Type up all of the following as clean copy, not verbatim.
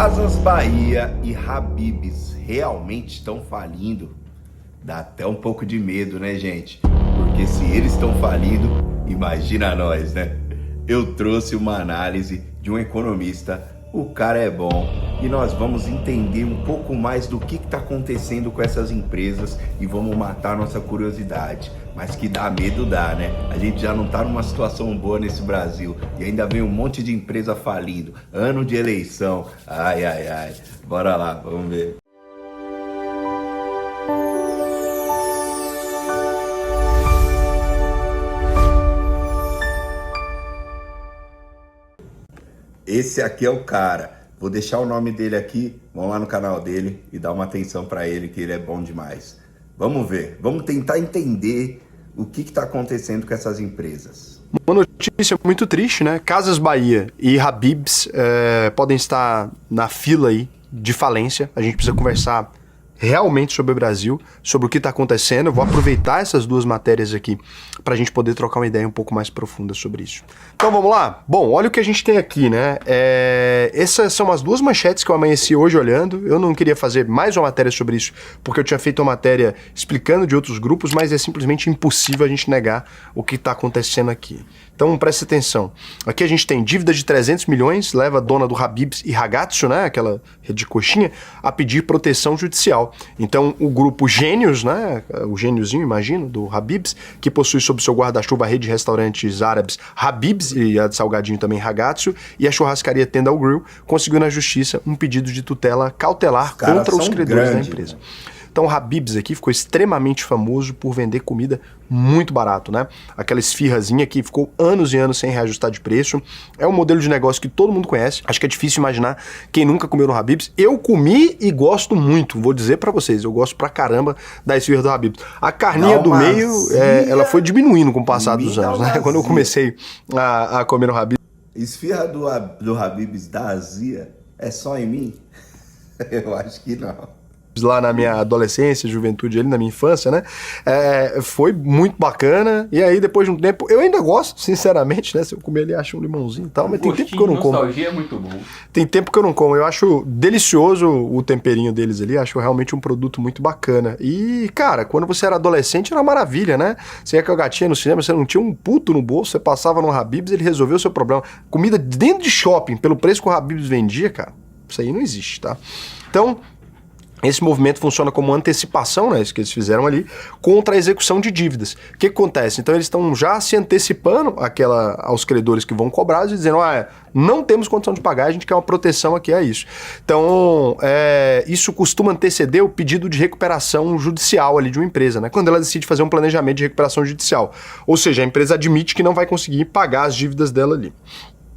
Casas Bahia e Habib's realmente estão falindo? Dá até um pouco de medo, né, gente? Porque se eles estão falindo, imagina nós, né? Eu trouxe uma análise de um economista, o cara é bom, e nós vamos entender um pouco mais do que está acontecendo com essas empresas e vamos matar nossa curiosidade. Mas que dá medo, dá, né? A gente já não tá numa situação boa nesse Brasil e ainda vem um monte de empresa falindo. Ano de eleição. Ai, ai, ai. Bora lá, vamos ver. Esse aqui é o cara. Vou deixar o nome dele aqui. Vamos lá no canal dele e dar uma atenção para ele, que ele é bom demais. Vamos ver. Vamos tentar entender o que está acontecendo com essas empresas. Uma notícia muito triste, né? Casas Bahia e Habib's podem estar na fila aí de falência. A gente precisa conversar realmente sobre o Brasil, sobre o que está acontecendo. Eu vou aproveitar essas duas matérias aqui para a gente poder trocar uma ideia um pouco mais profunda sobre isso. Então vamos lá? Bom, olha o que a gente tem aqui, né? Essas são as duas manchetes que eu amanheci hoje olhando. Eu não queria fazer mais uma matéria sobre isso, porque eu tinha feito uma matéria explicando de outros grupos, mas é simplesmente impossível a gente negar o que está acontecendo aqui. Então preste atenção. Aqui a gente tem dívida de 300 milhões, leva a dona do Habib's e Ragazzo, né, aquela rede de coxinha, a pedir proteção judicial. Então o grupo Gênios, né, o gêniozinho, imagino, do Habib's, que possui sob seu guarda-chuva a rede de restaurantes árabes Habib's e a de salgadinho também Ragazzo, e a churrascaria Tenda ao Grill, conseguiu na justiça um pedido de tutela cautelar contra os credores da empresa. Né? Então o Habib's aqui ficou extremamente famoso por vender comida muito barato, né? Aquela esfirrazinha que ficou anos e anos sem reajustar de preço. É um modelo de negócio que todo mundo conhece. Acho que é difícil imaginar quem nunca comeu no Habib's. Eu comi e gosto muito, vou dizer pra vocês. Eu gosto pra caramba da esfirra do Habib's. A carninha do meio, ela foi diminuindo com o passar dos anos, né? Quando eu comecei a comer no Habib's. Esfirra do Habib's da azia é só em mim? Eu acho que não. Lá na minha adolescência, juventude, ali na minha infância, né? Foi muito bacana. E aí, depois de um tempo, eu ainda gosto, sinceramente, né? Se eu comer ali, acho um limãozinho e tal, mas tem tempo que eu não como. Nostalgia é muito bom. Tem tempo que eu não como. Eu acho delicioso o temperinho deles ali, acho realmente um produto muito bacana. E, cara, quando você era adolescente, era uma maravilha, né? Você ia com a gatinha no cinema, você não tinha um puto no bolso, você passava no Habib's, ele resolveu o seu problema. Comida dentro de shopping, pelo preço que o Habib's vendia, cara, isso aí não existe, tá? Então, esse movimento funciona como antecipação, né, isso que eles fizeram ali, contra a execução de dívidas. O que acontece? Então eles estão já se antecipando aos credores que vão cobrar e dizendo, não temos condição de pagar, a gente quer uma proteção aqui a isso. Então, isso costuma anteceder o pedido de recuperação judicial ali de uma empresa, né, quando ela decide fazer um planejamento de recuperação judicial. Ou seja, a empresa admite que não vai conseguir pagar as dívidas dela ali.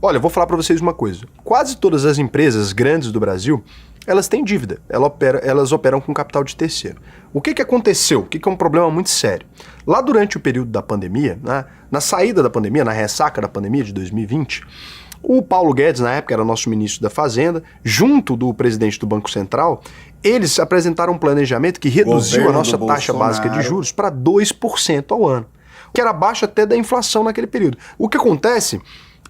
Olha, eu vou falar para vocês uma coisa. Quase todas as empresas grandes do Brasil, elas têm dívida, elas operam com capital de terceiro. O que aconteceu? O que é um problema muito sério? Lá durante o período da pandemia, né, na saída da pandemia, na ressaca da pandemia de 2020, o Paulo Guedes, na época, era nosso ministro da Fazenda, junto do presidente do Banco Central, eles apresentaram um planejamento que reduziu a nossa taxa básica de juros para 2% ao ano, que era abaixo até da inflação naquele período. O que acontece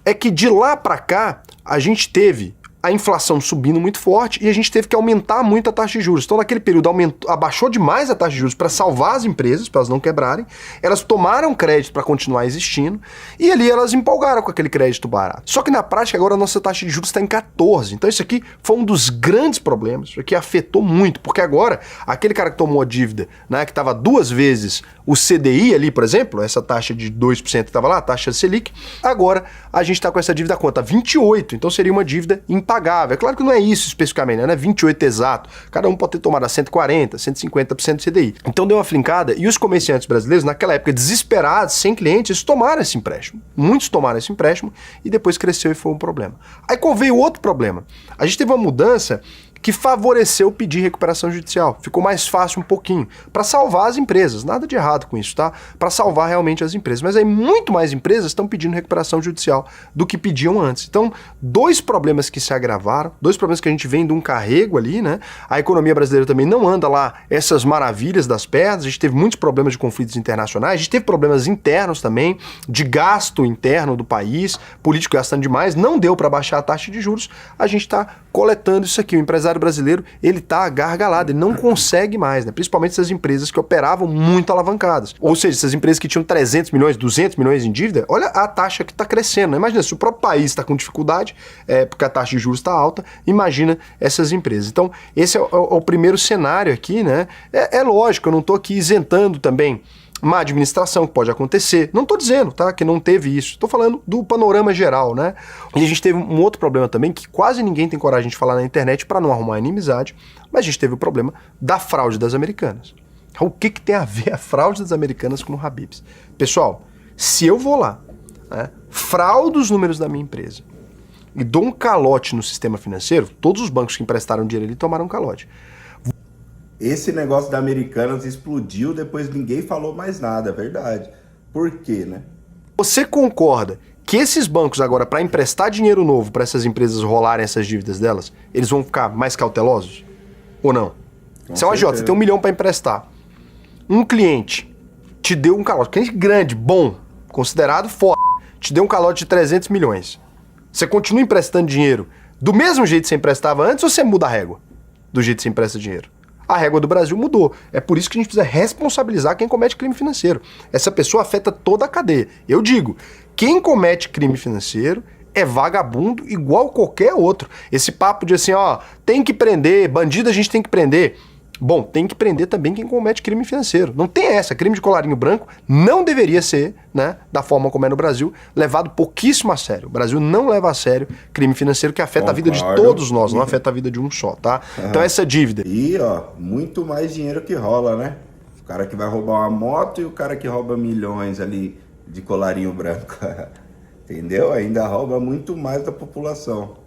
é que de lá para cá, a gente teve a inflação subindo muito forte e a gente teve que aumentar muito a taxa de juros. Então, naquele período, abaixou demais a taxa de juros para salvar as empresas, para elas não quebrarem. Elas tomaram crédito para continuar existindo e ali elas empolgaram com aquele crédito barato. Só que na prática, agora a nossa taxa de juros está em 14. Então, isso aqui foi um dos grandes problemas, isso aqui afetou muito, porque agora, aquele cara que tomou a dívida, né, que estava 2 vezes o CDI ali, por exemplo, essa taxa de 2% que estava lá, a taxa Selic, agora a gente está com essa dívida quanto? 28. Então, seria uma dívida impagável. É claro que não é isso especificamente, né? Não é 28 exato. Cada um pode ter tomado a 140%, 150% do CDI. Então deu uma flincada e os comerciantes brasileiros, naquela época, desesperados, sem clientes, tomaram esse empréstimo. Muitos tomaram esse empréstimo e depois cresceu e foi um problema. Aí veio outro problema. A gente teve uma mudança que favoreceu pedir recuperação judicial. Ficou mais fácil um pouquinho, para salvar as empresas. Nada de errado com isso, tá? Para salvar realmente as empresas. Mas aí muito mais empresas estão pedindo recuperação judicial do que pediam antes. Então, dois problemas que se agravaram, dois problemas que a gente vem de um carrego ali, né? A economia brasileira também não anda lá essas maravilhas das pernas, a gente teve muitos problemas de conflitos internacionais, a gente teve problemas internos também, de gasto interno do país, político gastando demais, não deu para baixar a taxa de juros, a gente está coletando isso aqui. O empresário brasileiro, ele está gargalado, ele não consegue mais, né? Principalmente essas empresas que operavam muito alavancadas. Ou seja, essas empresas que tinham 300 milhões, 200 milhões em dívida, olha a taxa que está crescendo, né? Imagina, se o próprio país está com dificuldade, porque a taxa de juros está alta, imagina essas empresas. Então, esse é o primeiro cenário aqui, né? É lógico, eu não estou aqui isentando também má administração que pode acontecer. Não estou dizendo, tá, que não teve isso. Estou falando do panorama geral, né? E a gente teve um outro problema também, que quase ninguém tem coragem de falar na internet para não arrumar inimizade, mas a gente teve o problema da fraude das Americanas. O que tem a ver a fraude das Americanas com o Habib's? Pessoal, se eu vou lá, né, fraudo os números da minha empresa e dou um calote no sistema financeiro, todos os bancos que emprestaram dinheiro ali tomaram um calote. Esse negócio da Americanas explodiu, depois ninguém falou mais nada, é verdade. Por quê, né? Você concorda que esses bancos agora, para emprestar dinheiro novo para essas empresas rolarem essas dívidas delas, eles vão ficar mais cautelosos? Ou não? Você é um agiota, você tem 1 milhão para emprestar. Um cliente te deu um calote, cliente grande, bom, considerado foda, te deu um calote de 300 milhões. Você continua emprestando dinheiro do mesmo jeito que você emprestava antes ou você muda a régua do jeito que você empresta dinheiro? A régua do Brasil mudou. É por isso que a gente precisa responsabilizar quem comete crime financeiro. Essa pessoa afeta toda a cadeia. Eu digo, quem comete crime financeiro é vagabundo igual qualquer outro. Esse papo de assim, ó, tem que prender, bandido a gente tem que prender. Bom, tem que prender também quem comete crime financeiro. Não tem essa. Crime de colarinho branco não deveria ser, né, da forma como é no Brasil, levado pouquíssimo a sério. O Brasil não leva a sério crime financeiro que afeta a vida de todos nós, não afeta a vida de um só, tá? Então essa dívida... E, ó, muito mais dinheiro que rola, né? O cara que vai roubar uma moto e o cara que rouba milhões ali de colarinho branco. Entendeu? Ainda rouba muito mais da população.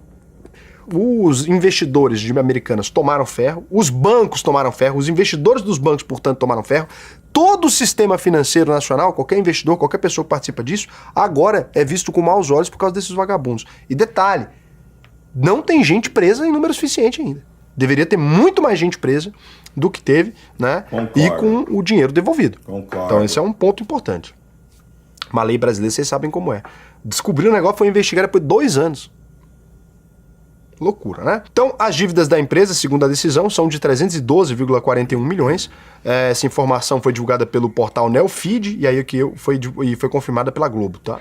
Os investidores de Americanas tomaram ferro, os bancos tomaram ferro, os investidores dos bancos, portanto, tomaram ferro. Todo o sistema financeiro nacional, qualquer investidor, qualquer pessoa que participa disso, agora é visto com maus olhos por causa desses vagabundos. E detalhe, não tem gente presa em número suficiente ainda. Deveria ter muito mais gente presa do que teve, né? Concordo. E com o dinheiro devolvido. Concordo. Então esse é um ponto importante. Uma lei brasileira, vocês sabem como é. Descobrir o negócio, foi investigar depois de 2 anos. Loucura, né? Então, as dívidas da empresa, segundo a decisão, são de 312,41 milhões. Essa informação foi divulgada pelo portal Neofeed e aí foi confirmada pela Globo, tá?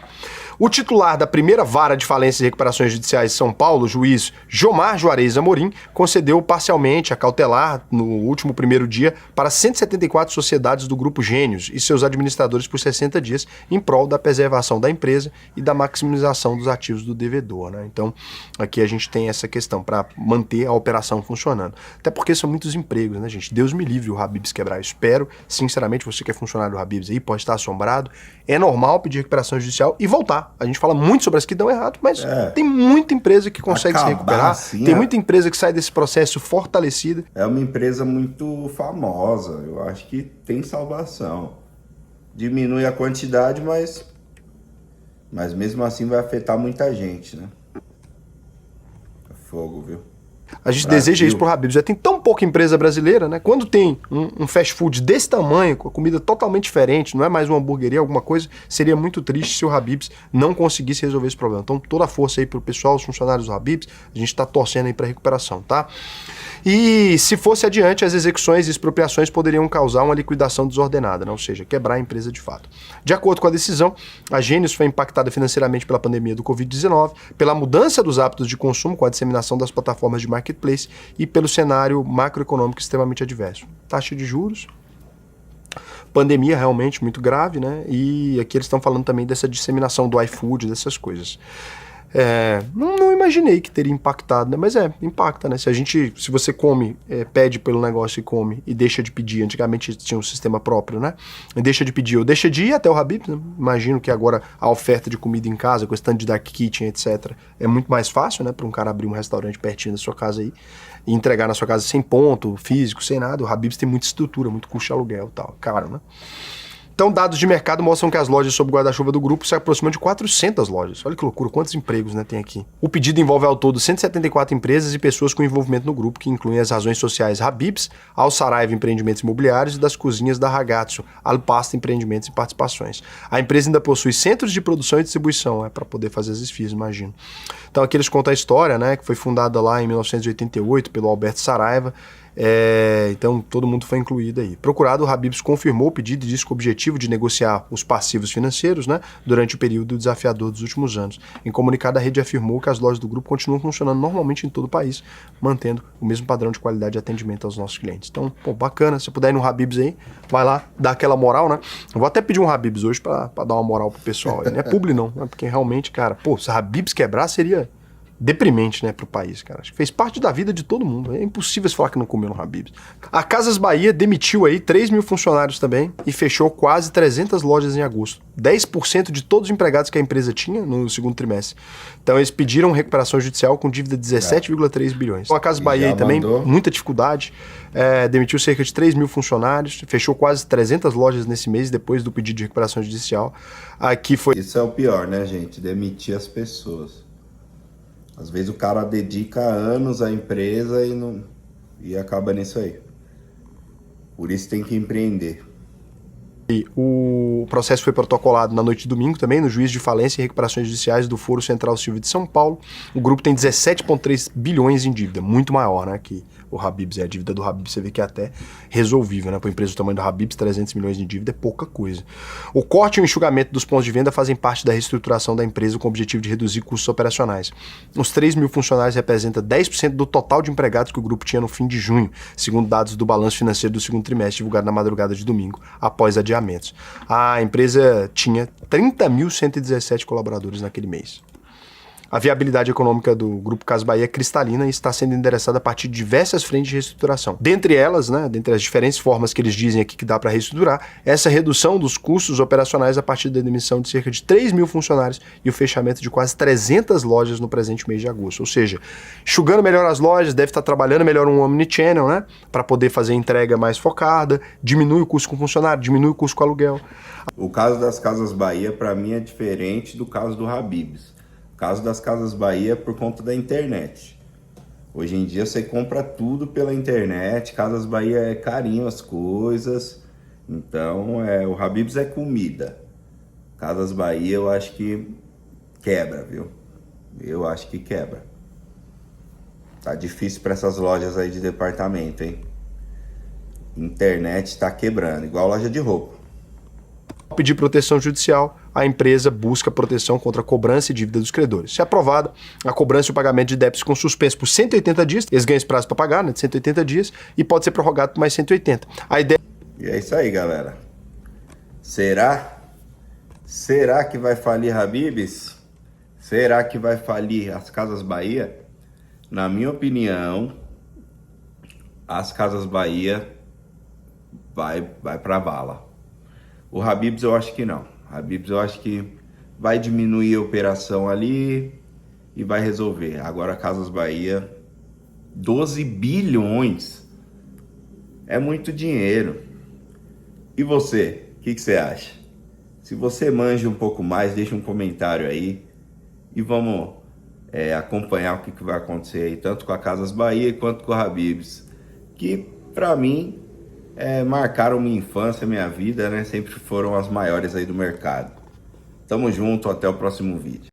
O titular da primeira vara de falências e recuperações judiciais de São Paulo, o juiz Jomar Juarez Amorim, concedeu parcialmente a cautelar no último primeiro dia para 174 sociedades do Grupo Gênios e seus administradores por 60 dias em prol da preservação da empresa e da maximização dos ativos do devedor, né? Então, aqui a gente tem essa questão para manter a operação funcionando. Até porque são muitos empregos, né, gente? Deus me livre o Habib's quebrar. Eu espero, sinceramente, você que é funcionário do Habib's aí, pode estar assombrado. É normal pedir recuperação judicial e voltar. A gente fala muito sobre as que dão errado, mas tem muita empresa que consegue se recuperar. Assim, tem muita empresa que sai desse processo fortalecida. É uma empresa muito famosa. Eu acho que tem salvação. Diminui a quantidade, mas mesmo assim vai afetar muita gente, né? Fogo, viu? A gente deseja isso pro Habib's. Já tem tão pouca empresa brasileira, né? Quando tem um fast food desse tamanho, com a comida totalmente diferente, não é mais uma hamburgueria, alguma coisa, seria muito triste se o Habib's não conseguisse resolver esse problema. Então, toda a força aí pro pessoal, os funcionários do Habib's, a gente tá torcendo aí pra recuperação, tá? E se fosse adiante, as execuções e expropriações poderiam causar uma liquidação desordenada, né? Ou seja, quebrar a empresa de fato. De acordo com a decisão, a Gênios foi impactada financeiramente pela pandemia do Covid-19, pela mudança dos hábitos de consumo com a disseminação das plataformas de marketplace e pelo cenário macroeconômico extremamente adverso. Taxa de juros, pandemia realmente muito grave, né? E aqui eles estão falando também dessa disseminação do iFood, dessas coisas. Não imaginei que teria impactado, né? Mas impacta, né? Se você come, pede pelo negócio e come e deixa de pedir, antigamente tinha um sistema próprio, né? E deixa de pedir ou deixa de ir até o Habib's, né? Imagino que agora a oferta de comida em casa, com stand de dark kitchen, etc., é muito mais fácil, né? Para um cara abrir um restaurante pertinho da sua casa aí e entregar na sua casa sem ponto físico, sem nada. O Habib's tem muita estrutura, muito custo de aluguel e tal, caro, né? Então, dados de mercado mostram que as lojas sob guarda-chuva do grupo se aproximam de 400 lojas. Olha que loucura, quantos empregos, né, tem aqui. O pedido envolve ao todo 174 empresas e pessoas com envolvimento no grupo, que incluem as razões sociais Habib's, Al Saraiva Empreendimentos Imobiliários e das cozinhas da Ragazzo, Al Pasta Empreendimentos e Participações. A empresa ainda possui centros de produção e distribuição, para poder fazer as esfias, imagino. Então, aqui eles contam a história, né, que foi fundada lá em 1988 pelo Alberto Saraiva. Então todo mundo foi incluído aí. Procurado, o Habib's confirmou o pedido e disse que o objetivo de negociar os passivos financeiros, né, durante o período desafiador dos últimos anos. Em comunicado, a rede afirmou que as lojas do grupo continuam funcionando normalmente em todo o país, mantendo o mesmo padrão de qualidade de atendimento aos nossos clientes. Então, bacana, se puder ir no Habib's aí, vai lá, dá aquela moral, né? Eu vou até pedir um Habib's hoje pra dar uma moral pro pessoal. Não é publi não, né? Porque realmente, cara, se a Habib's quebrar seria deprimente, né, pro país, cara. Acho que fez parte da vida de todo mundo. É impossível você falar que não comeu no Habib's. A Casas Bahia demitiu aí 3 mil funcionários também e fechou quase 300 lojas em agosto. 10% de todos os empregados que a empresa tinha no segundo trimestre. Então eles pediram recuperação judicial com dívida de 17,3 bilhões. Então, a Casas Bahia aí também, muita dificuldade, demitiu cerca de 3 mil funcionários, fechou quase 300 lojas nesse mês depois do pedido de recuperação judicial. Aqui foi... Isso é o pior, né, gente? Demitir as pessoas. Às vezes o cara dedica anos à empresa e acaba nisso aí. Por isso tem que empreender. O processo foi protocolado na noite de domingo também, no Juízo de Falência e Recuperações Judiciais do Foro Central Civil de São Paulo. O grupo tem 17,3 bilhões em dívida, muito maior, né, que o Habib's. A dívida do Habib's você vê que é até resolvível, né? Para uma empresa do tamanho do Habib's, 300 milhões de dívida é pouca coisa. O corte e o enxugamento dos pontos de venda fazem parte da reestruturação da empresa com o objetivo de reduzir custos operacionais. Os 3 mil funcionários representam 10% do total de empregados que o grupo tinha no fim de junho, segundo dados do balanço financeiro do segundo trimestre, divulgado na madrugada de domingo, após adiamentos. A empresa tinha 30.117 colaboradores naquele mês. A viabilidade econômica do Grupo Casas Bahia é cristalina e está sendo endereçada a partir de diversas frentes de reestruturação. Dentre elas, né, dentre as diferentes formas que eles dizem aqui que dá para reestruturar, essa redução dos custos operacionais a partir da demissão de cerca de 3 mil funcionários e o fechamento de quase 300 lojas no presente mês de agosto. Ou seja, enxugando melhor as lojas, deve estar trabalhando melhor um omnichannel, né, para poder fazer entrega mais focada, diminui o custo com funcionário, diminui o custo com aluguel. O caso das Casas Bahia, para mim, é diferente do caso do Habib's. O caso das Casas Bahia é por conta da internet. Hoje em dia você compra tudo pela internet, Casas Bahia é carinho as coisas. Então, o Habib's é comida. Casas Bahia eu acho que quebra, viu? Eu acho que quebra. Tá difícil para essas lojas aí de departamento, hein? Internet tá quebrando, igual loja de roupa. Ao pedir proteção judicial, a empresa busca proteção contra a cobrança e dívida dos credores. Se aprovada, a cobrança e o pagamento de débitos ficam suspensos por 180 dias, eles ganham esse prazo para pagar, né, de 180 dias, e pode ser prorrogado por mais 180. A ideia... E é isso aí, galera. Será que vai falir Habib's? Será que vai falir as Casas Bahia? Na minha opinião, as Casas Bahia vai pra vala. O Habib's eu acho que não. Habib's eu acho que vai diminuir a operação ali e vai resolver. Agora Casas Bahia, 12 bilhões é muito dinheiro. E você, o que você acha? Se você manja um pouco mais, deixa um comentário aí e vamos acompanhar o que vai acontecer aí, tanto com a Casas Bahia quanto com a Habib's, que pra mim marcaram minha infância, minha vida, né? Sempre foram as maiores aí do mercado. Tamo junto, até o próximo vídeo.